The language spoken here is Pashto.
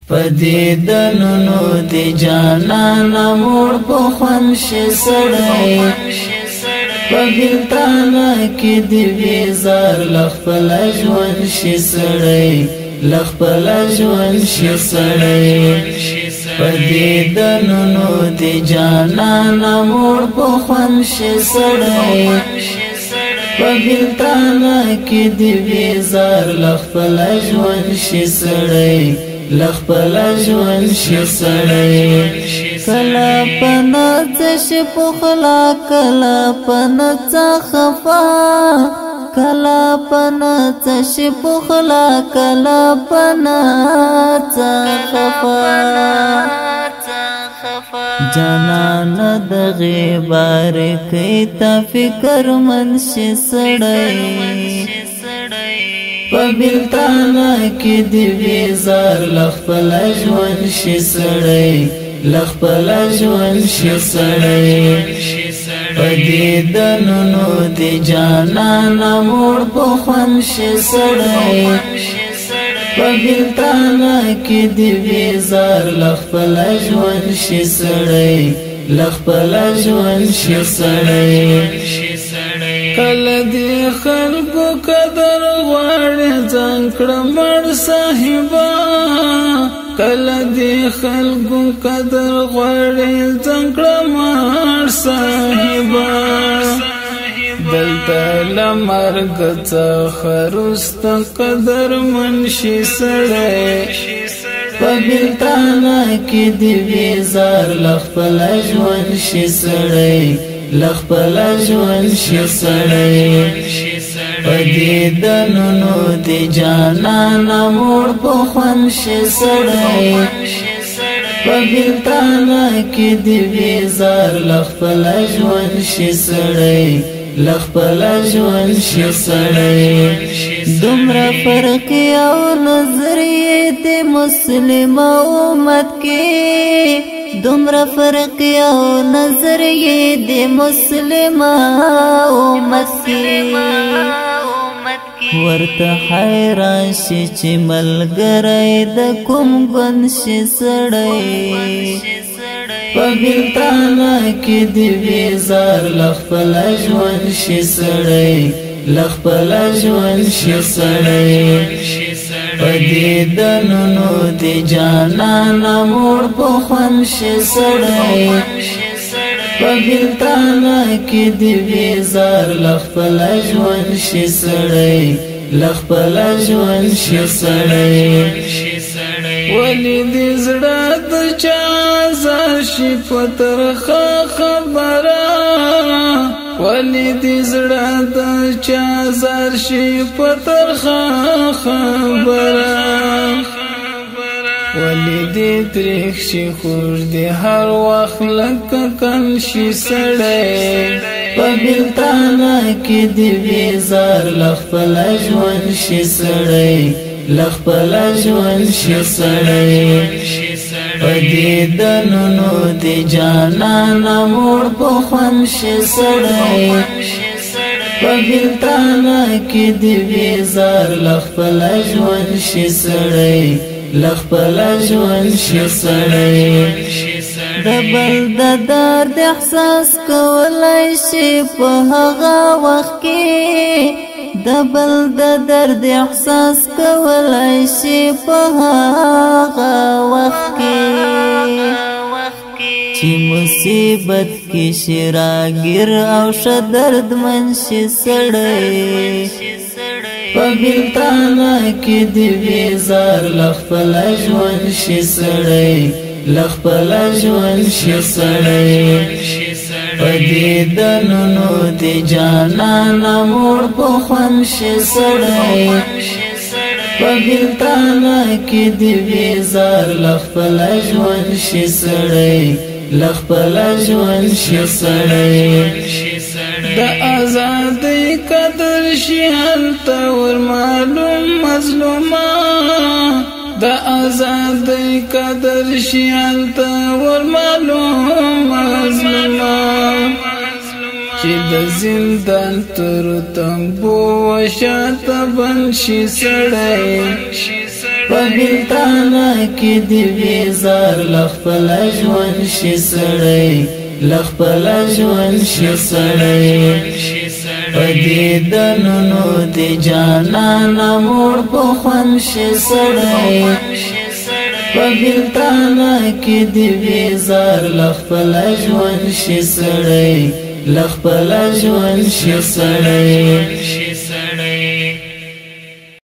پدې دنونو دی جانانا موړ په خوند شي سړی په بلتانه کې دی ویزار لخپل ژوند شي سړی لخپل ژوند شي سړی پدې دنونو دی جانانا موړ په خوند شي سړی په بلتانه کې دی ویزار لخپل ژوند شي سړی لخپل ژوند شي سړی کلا پنا څه پخلا کلا پنا څه خفا کلا پنا څه پخلا کلا پنا څه خفا جانان د غبار کې تا فکر من شي سړی په بلتانه کې دی ویزار لخپل ژوند شي سړی لخپل ژوند شي سړی په دې دنونو دی جانانا موړ په خوند شي سړی په بلتانه کې دی ویزار لخپل ژوند شي سړی لخپل ژوند شي سړی کله دی خلکو قدر غواړي ځان کړه مړ صاحبا کله دی خلکو قدر غواړي ځان کړه مړ صاحبا دلته لمرګ څخه وروسته قدر من شي سړی په بلتانه کې دی ویزار لخپل ژوند شي سړی لخپل ژوند شي سړی په دې دنونو دی جانانا موړ په خوند شي سړی په بلتانه کې دی ویزار لخپل ژوند شي سړی لخپل ژوند شي سړی دومره فرق او نظریه د مسلم امت کې دومره فرق او نظریه د مسلم امت کې ورته حیران شي چې ملګری د کوم ګوند شي سړی په بلتانه کې دی ویزار لخپل ژوند شي سړی لخپل ژوند شي سړی په دې دنونو دی جانانا موړ په خوند شي سړی په بلتانه کې دی ویزار لخپل ژوند شي سړی لخپل ژوند شي سړی ولی دې زړه د چا زار شي په ترخه خبره ولی دې زړه د چا زار شي په ترخه خبره ولی دې تریخ شي خوږ دې هر وخت لکه کن شي سړی په بلتانه کې دی ویزار لخپل ژوند شي سړی لخپل ژوند شي سړی په دې دنونو دی جانانا موړ په خوند شي سړی په بلتانه کې دی ویزار لخپل ژوند شي سړی لخپل ژوند شي سړی د بل د درد احساس کولای شي په هغه وخت کې د بل د درد احساس کولای شي په هغه وخت کې چې مصیبت کې شي راګیر او ښه دردمن شي سړی په بلتانه کې دی ویزار لخپل ژوند شي سړی لخپل ژوند شي سړی په دې دنونو دی جانانا موړ په خوند شي سړی په بلتانه کې دی ویزار لخپل ژوند شي سړی لخپل ژوند شي سړی د آزادۍ قدر شي هلته ور معلوم مظلومه د آزادۍ قدر شي هلته ور معلوم مظلومه چې د زندان تر تنبو وشاته بند شي سړی په بلتانه کې دی بیزار لخپل ژوند شي سړی لخپل ژوند شي سړی په دې دنونو دی جانانه موړ په خوند شي سړی په بلتانه کې دی بیزار لخپل ژوند شي سړی لخپل ژوند شي سړی